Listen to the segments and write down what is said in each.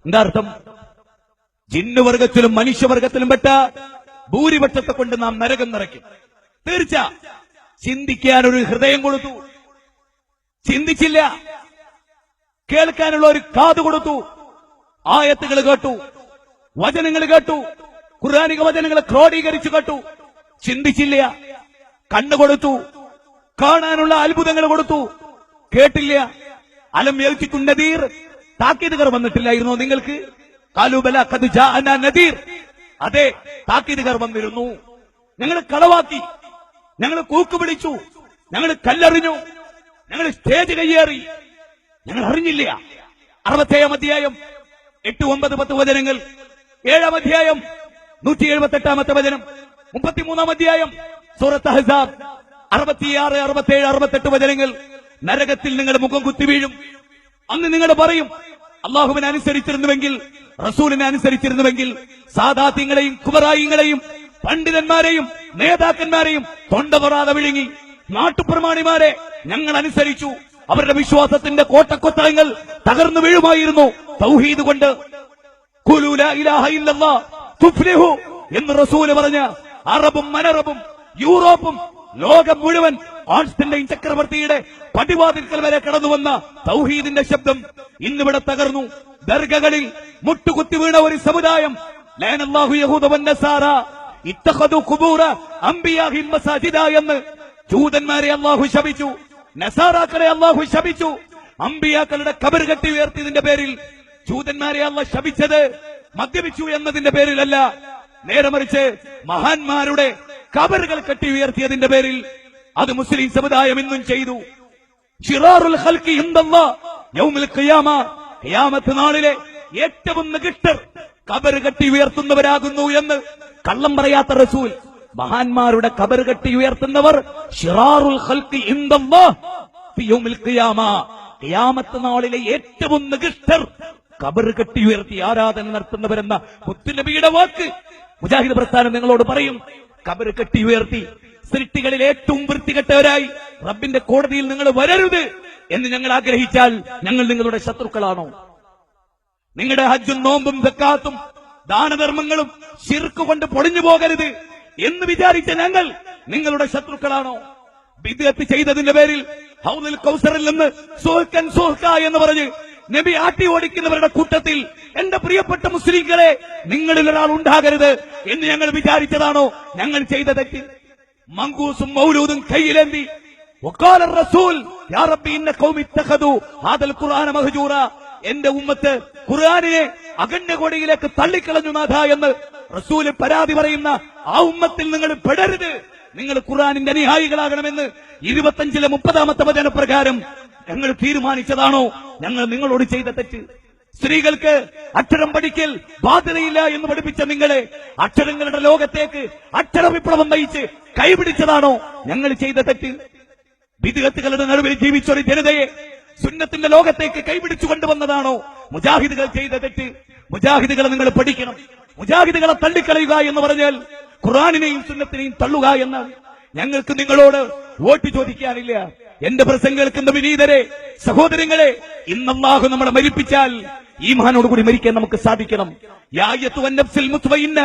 എന്താ അർത്ഥം? ജിന്നുവർഗത്തിലും മനുഷ്യവർഗത്തിലും പെട്ട ഭൂരിപക്ഷത്തെ കൊണ്ട് നാം നരകം നിറയ്ക്കും. തീർച്ച. ചിന്തിക്കാൻ ഒരു ഹൃദയം കൊടുത്തു, ചിന്തിച്ചില്ല. കേൾക്കാനുള്ള ഒരു കാത് കൊടുത്തു, ആയത്തുകൾ കേട്ടു, വചനങ്ങൾ കേട്ടു, ഖുർആനിക വചനങ്ങൾ ക്രോഡീകരിച്ചു കേട്ടു. ചിന്തിച്ചില്ല. കണ്ണു കൊടുത്തു, കാണാനുള്ള അത്ഭുതങ്ങൾ കൊടുത്തു, കേട്ടില്ല. അലം യഅതികും നദീർ, താക്കീതുകാർ വന്നിട്ടില്ലായിരുന്നോ നിങ്ങൾക്ക്? ഖാലൂ ബലാ ഖദ് ജാഅനാ നദീർ. അതെ, താക്കീതുകാർ വന്നിരുന്നു. ഞങ്ങൾ കളവാക്കി, ഞങ്ങൾ കൂക്കുപിടിച്ചു, ഞങ്ങൾ കല്ലെറിഞ്ഞു, ഞങ്ങൾ സ്റ്റേജ് കയ്യേറി, ഞങ്ങൾ അറിഞ്ഞില്ല. 67 അധ്യായം 8, 9, 10 വചനങ്ങൾ. 7 അധ്യായം 178 വചനം. 33 അധ്യായം സൂറത്ത് അഹ്സാബ് 66, 67, 68 വചനങ്ങൾ. നരകത്തിൽ നിങ്ങൾ മുഖം കുത്തി വീഴും. അന്ന് നിങ്ങൾ പറയും, അള്ളാഹുവിനെ അനുസരിച്ചിരുന്നുവെങ്കിൽ, റസൂലിനെ അനുസരിച്ചിരുന്നുവെങ്കിൽ, സാദാത്യങ്ങളെയും കുബറായിങ്ങളെയും പണ്ഡിതന്മാരെയും നേതാക്കന്മാരെയും തൊണ്ടതൊറാതെ വിഴുങ്ങി. നാട്ടുപ്രമാണിമാരെ ഞങ്ങൾ അനുസരിച്ചു. അവരുടെ വിശ്വാസത്തിന്റെ കോട്ടക്കൊത്തളങ്ങൾ തകർന്നു വീഴുമായിരുന്നു തൗഹീദ് കൊണ്ട്. ഖുലൂ ലാ ഇലാഹ ഇല്ലല്ലാഹ് തുഫ്ലിഹു എന്ന് റസൂല് പറഞ്ഞ അറബും മനറബും യൂറോപ്പും ലോകം മുഴുവൻ കോൺസ്റ്റന്റൈൻ ചക്രവർത്തിയുടെ പടിവാതിൽക്കൽ വരെ കടന്നുവന്ന തൗഹീദിന്റെ ശബ്ദം ഇന്നിവിടെ തകർന്നു. ദർഗകളിൽ മുട്ടുകുത്തി വീണ ഒരു സമുദായം, ലഅനല്ലാഹു യഹൂദ വന്നസാറ ഇത്തഖദു ഖുബൂറ അംബിയാഹിം മസാജിദ എന്ന് ജൂതന്മാരെ അല്ലാഹു ശപിച്ചു, നസാറാക്കളെ അല്ലാഹു ശപിച്ചു. അംബിയാക്കളുടെ ഖബർ കെട്ടി ഉയർത്തിയതിന്റെ പേരിൽ ജൂതന്മാരെ അല്ലാഹു ശപിച്ചത് മദ്യപിച്ചു എന്നതിന്റെ പേരിലല്ല, നേരെ മറിച്ച് മഹാന്മാരുടെ ഖബറുകൾ കെട്ടി ഉയർത്തിയതിന്റെ പേരിൽ. അത് മുസ്ലിം സമുദായം ഇന്നും ചെയ്തു. ശിറാറുൽ ഖൽഖി ഇൻദല്ലാഹ് യൗമുൽ ഖിയാമ, ഖിയാമത്ത് നാളിലെ ഏറ്റവും നികൃഷ്ടർ ഖബർ കെട്ടി ഉയർത്തുന്നവരാകുന്നു എന്ന് കള്ളം പറയാത്ത റസൂൽ. മഹാന്മാരുടെ ഖബർ കെട്ടി ഉയർത്തുന്നവർ ശിറാറുൽ ഖൽഖി ഇൻദല്ലാഹ് ഫി യൗമുൽ ഖിയാമ, ഖിയാമത്ത് നാളിലെ ഏറ്റവും നികൃഷ്ടർ ഖബർ കെട്ടി ഉയർത്തി ആരാധന നടത്തുന്നവരെന്ന മുത്തുനബിയുടെ വാക്ക്. മുജാഹിദ് പ്രസ്ഥാനം നിങ്ങളോട് പറയും, ഖബർ കെട്ടി ഉയർത്തി സൃഷ്ടികളിൽ ഏറ്റവും വൃത്തികെട്ടവരായി റബ്ബിന്റെ കോടതിയിൽ നിങ്ങൾ വരരുത് എന്ന് ഞങ്ങൾ ആഗ്രഹിച്ചാൽ ഞങ്ങൾ നിങ്ങളുടെ ശത്രുക്കളാണോ? നിങ്ങളുടെ ഹജ്ജും നോമ്പും സക്കാത്തും ദാനധർമ്മങ്ങളും ശിർക്ക് കൊണ്ട് പൊളിഞ്ഞു പോകരുത് എന്ന് വിചാരിച്ച ഞങ്ങൾ നിങ്ങളുടെ ശത്രുക്കളാണോ? ബിദ്അത്ത് ചെയ്തതിന്റെ പേരിൽ ഹൗദുൽ കൗസറിൽ നിന്ന് സുഹ്കൻ സുഹ്ക എന്ന് പറഞ്ഞ് നബി ആട്ടി ഓടിക്കുന്നവരുടെ കൂട്ടത്തിൽ എന്റെ പ്രിയപ്പെട്ട മുസ്ലിങ്ങളെ നിങ്ങളിൽ ഒരാൾ ഉണ്ടാകരുത് എന്ന് ഞങ്ങൾ വിചാരിച്ചതാണോ ഞങ്ങൾ ചെയ്ത തെറ്റ്? മങ്കൂസും മൗലൂദും കയ്യിലേന്തി വഖാല റസൂൽ യാ റബ്ബി ഇന്ന ഖൗമി ഇത്തഖദു ഹാദൽ ഖുർആന മഹ്ജൂറ, എന്റെ ഉമ്മത്ത് ഖുർആനിനെ അഗണ്യകോടിയിലേക്ക് തള്ളിക്കളഞ്ഞു നാഥ എന്ന് റസൂൽ പരാതി പറയുന്ന ആ ഉമ്മത്തിൽ നിങ്ങൾ പെടരുത്, നിങ്ങൾ ഖുർആനിന്റെ അനുയായികളാകണമെന്ന് 25-ലെ 30-ാമത്തെ വചനപ്രകാരം ഞങ്ങൾ തീരുമാനിച്ചതാണോ ഞങ്ങൾ നിങ്ങളോട് ചെയ്ത തെറ്റ്? സ്ത്രീകൾക്ക് അക്ഷരം പഠിക്കൽ ബാധ്യതയില്ല എന്ന് പഠിപ്പിച്ച നിങ്ങളെ അക്ഷരങ്ങളുടെ ലോകത്തേക്ക് അക്ഷര വിപ്ലവം നയിച്ച് കൈപിടിച്ചതാണോ ഞങ്ങൾ ചെയ്ത തെറ്റ്? ബിദ്അത്തുകളുടെ നടുവിൽ ജീവിച്ചൊരു ജനതയെ സുന്നത്തിന്റെ ലോകത്തേക്ക് കൈപിടിച്ചു കൊണ്ടുവന്നതാണോ മുജാഹിദുകൾ ചെയ്ത തെറ്റ്? മുജാഹിദുകളെ നിങ്ങൾ പഠിക്കണം. മുജാഹിദുകളെ തള്ളിക്കളയുക എന്ന് പറഞ്ഞാൽ ഖുർആനിനെയും സുന്നത്തിനെയും തള്ളുക എന്നാണ്. ഞങ്ങൾക്ക് നിങ്ങളോട് വോട്ട് ചോദിക്കാനില്ല. എന്റെ പ്രസംഗം കേൾക്കുന്ന വിനീതരെ, സഹോദരങ്ങളെ, ഇന്ന് അല്ലാഹു നമ്മളെ മരിപ്പിച്ചാൽ ഈമാനോടുകൂടി മരിക്കാൻ നമുക്ക് സാധിക്കണം. യാ അയ്യത്തുഹൻ നഫ്സുൽ മുത്മഇന്ന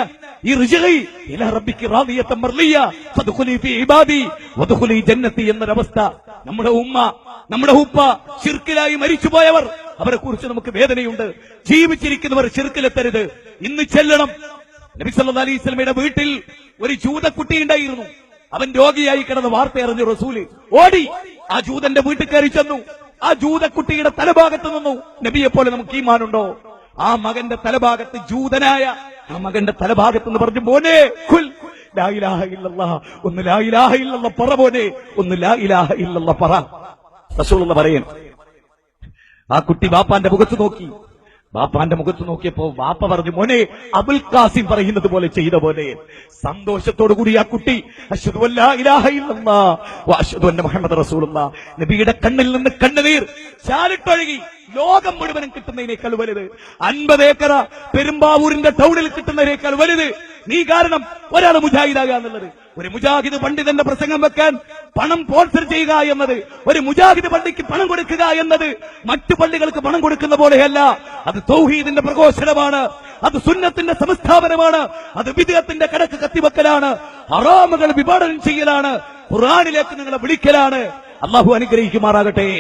ഇർജിഇ ഇലാ റബ്ബികി റാദിയതൻ മർളിയ ഫദ്ഖുലി ഫീ ഇബാദി വദ്ഖുലി ജന്നതി എന്നൊരവസ്ഥ. നമ്മുടെ ഉമ്മ, നമ്മുടെ ഉപ്പ ശിർക്കിലായി മരിച്ചുപോയവർ, അവരെ കുറിച്ച് നമുക്ക് വേദനയുണ്ട്. ജീവിച്ചിരിക്കുന്നവർ ശിർക്കിലെത്തരുത്. ഇന്ന് ചെല്ലണം. നബി സല്ലല്ലാഹു അലൈഹി വസല്ലമയുടെ വീട്ടിൽ ഒരു ജൂതക്കുട്ടി ഉണ്ടായിരുന്നു. അവൻ രോഗിയായി കിടന്ന വാർത്ത അറിഞ്ഞു റസൂല് ഓടി ആ ജൂതന്റെ വീട്ടിൽ കയറി ചെന്നു. ആ ജൂതക്കുട്ടിയുടെ തലഭാഗത്ത് നിന്നു. നബിയെ പോലെ നമുക്ക് ഈമാനുണ്ടോ? ആ മകന്റെ തലഭാഗത്ത്, ജൂതനായ ആ മകന്റെ തലഭാഗത്ത് എന്ന് പറഞ്ഞു, മോനെ ഖുൽ ലാ ഇലാഹ ഇല്ലല്ലാഹ്, ഒന്ന് ലാ ഇലാഹ ഇല്ലല്ലാഹ് പറ മോനെ, ഒന്ന് ലാ ഇലാഹ ഇല്ലല്ലാഹ് പറ. റസൂലുള്ള പറയും. ആ കുട്ടി ബാപ്പാന്റെ മുഖത്ത് നോക്കി. ബാപ്പാന്റെ മുഖത്ത് നോക്കിയപ്പോ ബാപ്പ പറഞ്ഞു, മോനെ അബുൽ ഖാസിം പറയുന്നത് പോലെ ചെയ്ത പോലെ. സന്തോഷത്തോടുകൂടി ആ കുട്ടി അശ്ഹദു അല്ലാ ഇലാഹ ഇല്ലല്ലാഹ് വ അശ്ഹദു അന്ന മുഹമ്മദ റസൂലുള്ളാഹ്, നബിയുടെ കണ്ണിൽ നിന്ന് കണ്ണുനീർ ചാലിട്ടൊഴുകി. ലോകം മുഴുവനും കിട്ടുന്നതിനേക്കാൾ വലുത്. 50 ഏക്കർ പെരുമ്പാവൂരിന്റെ ടൗണിൽ കിട്ടുന്നതിനേക്കാൾ വലുത് നീ കാരണം ഒരാൾ മുജാഹിദാകുക എന്നുള്ളത്. ഒരു മുജാഹിദ് പണ്ഡിതന്റെ പ്രസംഗം വെക്കാൻ പണം സ്പോൺസർ ചെയ്യുക എന്നത്, ഒരു മുജാഹിദ് പള്ളിക്ക് പണം കൊടുക്കുക എന്നത് മറ്റു പള്ളികൾക്ക് പണം കൊടുക്കുന്ന പോലെയല്ല. അത് തൗഹീദിന്റെ പ്രഘോഷണമാണ്, അത് സുന്നത്തിന്റെ സംസ്ഥാപനമാണ്, അത് വിദ്യത്തിന്റെ കടക്ക് കത്തിവെക്കലാണ്, ഹറാമുകൾ വിഭാടനം ചെയ്യലാണ്, ഖുർആനിലേക്ക് നിങ്ങളെ വിളിക്കലാണ്. അള്ളാഹു അനുഗ്രഹിക്കുമാറാകട്ടെ.